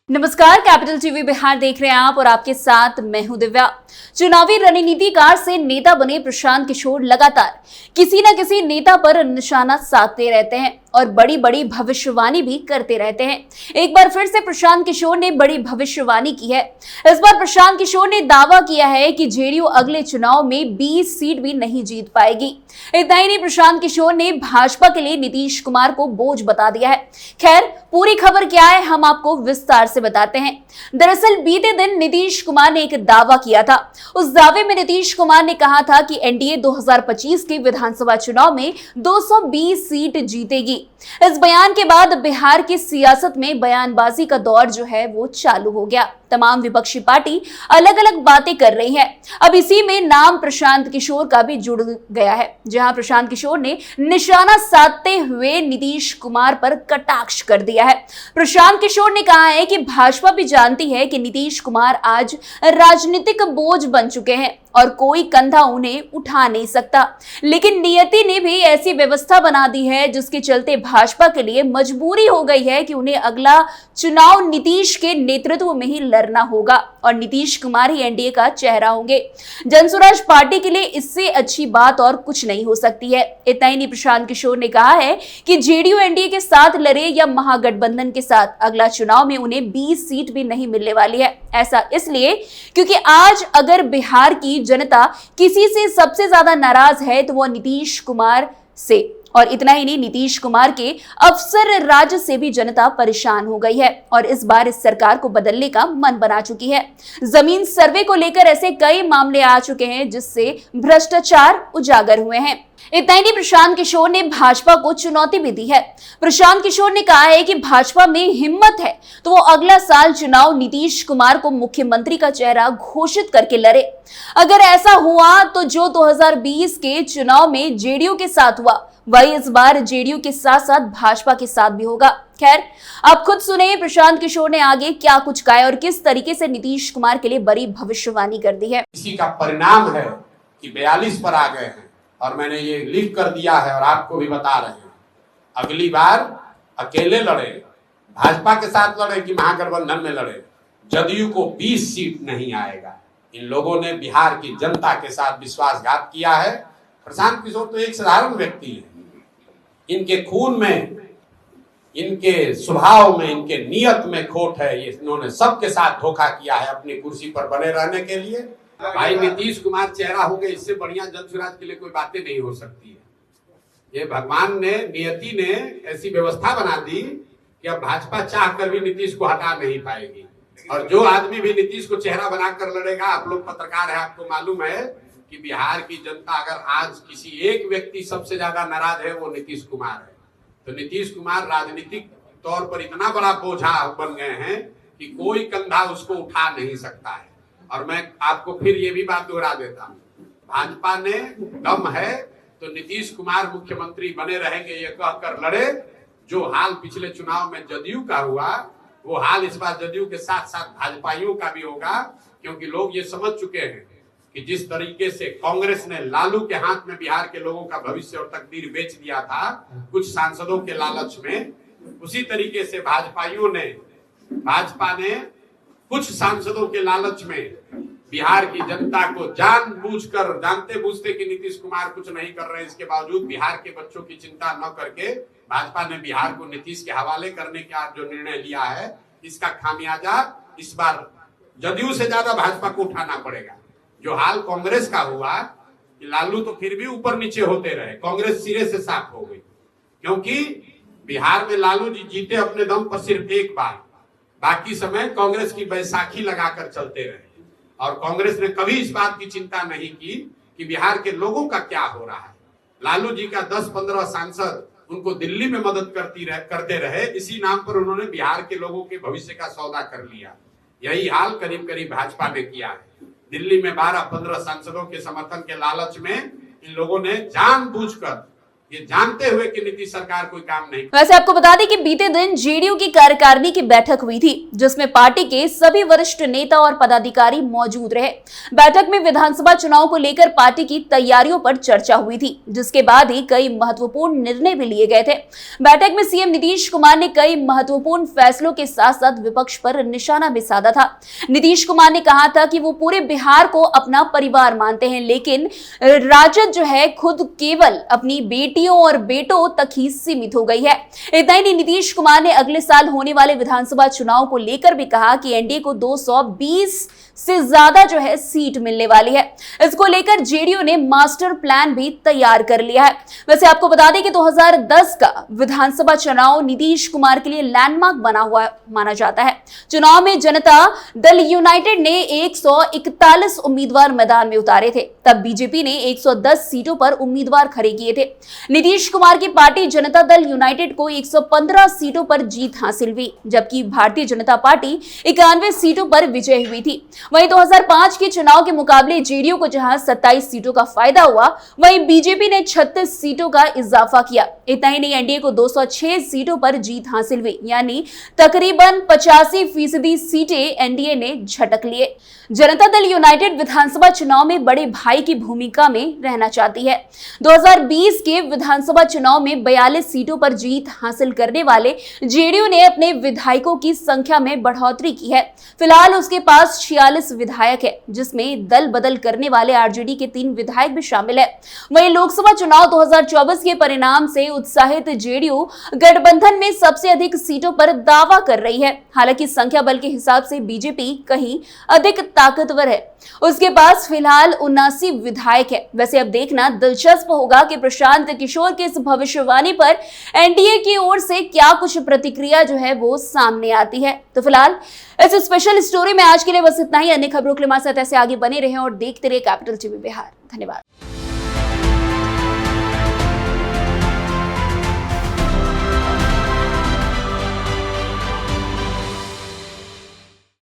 नमस्कार, capital TV Bihar देख रहे हैं आप और आपके साथ मैं हूं दिव्या। चुनावी रणनीतिकार से नेता बने प्रशांत किशोर लगातार किसी न किसी नेता पर निशाना साधते रहते हैं और बड़ी बड़ी भविष्यवाणी भी करते रहते हैं। एक बार फिर से प्रशांत किशोर ने बड़ी भविष्यवाणी की है। इस बार प्रशांत किशोर ने दावा किया है कि जेडीयू अगले चुनाव में 20 सीट भी नहीं जीत पाएगी। इतना ही नहीं, प्रशांत किशोर ने भाजपा के लिए नीतीश कुमार को बोझ बता दिया है। खैर, पूरी खबर क्या है हम आपको विस्तार से बताते हैं। दरअसल बीते दिन नीतीश कुमार ने एक दावा किया था। उस दावे में नीतीश कुमार ने कहा था कि एनडीए 2025 के विधानसभा चुनाव में 220 सीट जीतेगी। इस बयान के बाद बिहार की सियासत में बयानबाजी का दौर जो है वो चालू हो गया। तमाम विपक्षी पार्टी अलग अलग बातें कर रही है। अब इसी में नाम प्रशांत किशोर का भी जुड़ गया है, जहां प्रशांत किशोर ने निशाना साधते हुए नीतीश कुमार पर कटाक्ष कर दिया है। प्रशांत किशोर ने कहा है कि भाजपा भी जानती है कि नीतीश कुमार आज राजनीतिक बोझ बन चुके हैं और कोई कंधा उन्हें उठा नहीं सकता, लेकिन नियति ने भी ऐसी व्यवस्था बना दी है जिसके चलते भाजपा के लिए मजबूरी हो गई है कि उन्हें अगला चुनाव नीतीश के नेतृत्व में ही लड़ना होगा और नीतीश कुमार ही एनडीए का चेहरा होंगे। जनसुराज पार्टी के लिए इससे अच्छी बात और कुछ नहीं हो सकती है। इतना ही नहीं, प्रशांत किशोर ने कहा है कि जेडीयू एनडीए के साथ लड़े या महागठबंधन के साथ, अगला चुनाव में उन्हें 20 सीट भी नहीं मिलने वाली है। ऐसा इसलिए क्योंकि आज अगर बिहार की जनता किसी से सबसे ज्यादा नाराज है तो वह नीतीश कुमार से, और इतना ही नहीं, नीतीश कुमार के अफसर राज से भी जनता परेशान हो गई है और इस बार इस सरकार को बदलने का मन बना चुकी है। जमीन सर्वे को लेकर ऐसे कई मामले आ चुके हैं जिससे भ्रष्टाचार उजागर हुए हैं। इतना ही नहीं, प्रशांत किशोर ने भाजपा को चुनौती भी दी है। प्रशांत किशोर ने कहा है कि भाजपा में हिम्मत है तो वो अगला साल चुनाव नीतीश कुमार को मुख्यमंत्री का चेहरा घोषित करके लड़े। अगर ऐसा हुआ तो जो 2020 के चुनाव में जेडीयू के साथ हुआ वही इस बार जेडीयू के साथ साथ भाजपा के साथ भी होगा। खैर, आप खुद सुने प्रशांत किशोर ने आगे क्या कुछ कहा और किस तरीके से नीतीश कुमार के लिए बड़ी भविष्यवाणी कर दी है। इसी का परिणाम है कि 42 पर आ गए हैं और मैंने ये लिख कर दिया है और आपको भी बता रहे हैं, अगली बार अकेले लड़े, भाजपा के साथ लड़े कि महागठबंधन में लड़े, जदयू को 20 सीट नहीं आएगा। इन लोगों ने बिहार की जनता के साथ विश्वासघात किया है। प्रशांत किशोर तो एक साधारण व्यक्ति है, इनके खून में, इनके स्वभाव में, इनके नियत में खोट है। ये इन्होंने सबके साथ धोखा किया है अपनी कुर्सी पर बने रहने के लिए। भाई नीतीश कुमार चेहरा होंगे, इससे बढ़िया जनसुराज के लिए कोई बातें नहीं हो सकती है। ये भगवान ने, नियति ने ऐसी व्यवस्था बना दी कि अब भाजपा चाह कर भी नीतीश को हटा नहीं पाएगी और जो आदमी भी नीतीश को चेहरा बनाकर लड़ेगा, आप लोग पत्रकार है, आपको मालूम है कि बिहार की जनता अगर आज किसी एक व्यक्ति सबसे ज्यादा नाराज है वो नीतीश कुमार है। तो नीतीश कुमार राजनीतिक तौर पर इतना बड़ा बोझा बन गए हैं कि कोई कंधा उसको उठा नहीं सकता है। और मैं आपको फिर ये भी बात दोहरा देता हूँ, भाजपा ने दम है तो नीतीश कुमार मुख्यमंत्री बने रहेंगे ये कहकर लड़े। जो हाल पिछले चुनाव में जदयू का हुआ वो हाल इस बार जदयू के साथ साथ भाजपाइयों का भी होगा, क्योंकि लोग ये समझ चुके हैं कि जिस तरीके से कांग्रेस ने लालू के हाथ में बिहार के लोगों का भविष्य और तकदीर बेच दिया था कुछ सांसदों के लालच में, उसी तरीके से भाजपा ने कुछ सांसदों के लालच में बिहार की जनता को जानबूझकर, जानते बूझते कि नीतीश कुमार कुछ नहीं कर रहे, इसके बावजूद बिहार के बच्चों की चिंता न करके भाजपा ने बिहार को नीतीश के हवाले करने का जो निर्णय लिया है, इसका खामियाजा इस बार जदयू से ज्यादा भाजपा को उठाना पड़ेगा। जो हाल कांग्रेस का हुआ, लालू तो फिर भी ऊपर नीचे होते रहे, कांग्रेस सिरे से साफ हो गई, क्योंकि बिहार में लालू जी जीते अपने दम पर सिर्फ एक बार, बाकी समय कांग्रेस की बैसाखी लगाकर चलते रहे और कांग्रेस ने कभी इस बात की चिंता नहीं की कि बिहार के लोगों का क्या हो रहा है। लालू जी का 10-15 सांसद उनको दिल्ली में मदद करते रहे, इसी नाम पर उन्होंने बिहार के लोगों के भविष्य का सौदा कर लिया। यही हाल करीब करीब भाजपा ने किया है। दिल्ली में 12-15 सांसदों के समर्थन के लालच में इन लोगों ने जानबूझकर ये जानते हुए कि नीतीश सरकार कोई काम नहीं। वैसे आपको बता दें कि बीते दिन जेडीयू की कार्यकारिणी की बैठक हुई थी, जिसमें पार्टी के सभी वरिष्ठ नेता और पदाधिकारी मौजूद रहे। बैठक में विधानसभा चुनाव को लेकर पार्टी की तैयारियों पर चर्चा हुई थी, जिसके बाद ही कई महत्वपूर्ण निर्णय भी लिए गए थे। बैठक में सीएम नीतीश कुमार ने कई महत्वपूर्ण फैसलों के साथ साथ विपक्ष पर निशाना भी साधा था। नीतीश कुमार ने कहा था कि वो पूरे बिहार को अपना परिवार मानते हैं, लेकिन राजद जो है खुद केवल अपनी बेटियों और बेटों तक ही सीमित हो गई है। इतना ही नहीं, नीतीश कुमार ने अगले साल होने वाले विधानसभा चुनाव को लेकर भी कहा कि एनडीए को 220 से ज्यादा जो है सीट मिलने वाली है। इसको लेकर जेडीयू ने मास्टर प्लान भी तैयार कर लिया है। वैसे आपको बता दें कि 2010 का विधानसभा चुनाव नीतीश कुमार के लिए लैंडमार्क बना हुआ माना जाता है। चुनाव में जनता दल यूनाइटेड ने 141 उम्मीदवार मैदान में उतारे थे, तब बीजेपी ने 110 सीटों पर उम्मीदवार खड़े किए थे। नीतीश कुमार की पार्टी जनता दल यूनाइटेड को 115 सीटों पर जीत हासिल हुई, जबकि भारतीय जनता पार्टी 91 सीटों पर विजय हुई थी। वहीं 2005 के चुनाव के मुकाबले जेडीयू को जहां 27 सीटों का फायदा हुआ, वहीं बीजेपी ने 36 सीटों का इजाफा किया। इतना ही नहीं, एनडीए को 206 सीटों पर जीत हासिल हुई, यानी तकरीबन 85% सीटें एनडीए ने झटक लिए। जनता दल यूनाइटेड विधानसभा चुनाव में बड़े भाई की भूमिका में रहना चाहती है। 2020 के विधानसभा चुनाव में 42 सीटों पर जीत हासिल करने वाले जेडीयू ने अपने विधायकों की संख्या में बढ़ोतरी की है। फिलहाल उसके पास 46 विधायक है, जिसमें दल बदल करने वाले आरजेडी के 3 विधायक भी शामिल है। वहीं लोकसभा चुनाव 2024 के परिणाम से उत्साहित जेडीयू गठबंधन में सबसे अधिक सीटों पर दावा कर रही है। हालांकि संख्या बल के हिसाब से बीजेपी कहीं अधिक ताकतवर है, उसके पास फिलहाल 79 विधायक है। वैसे अब देखना दिलचस्प होगा कि प्रशांत किशोर की इस भविष्यवाणी पर एनडीए की ओर से क्या कुछ प्रतिक्रिया जो है वो सामने आती है। तो फिलहाल इस स्पेशल स्टोरी में आज के लिए बस इतना ही। अन्य खबरों के लिए हमारे साथ ऐसे आगे बने रहें और देखते रहे कैपिटल टीवी बिहार। धन्यवाद।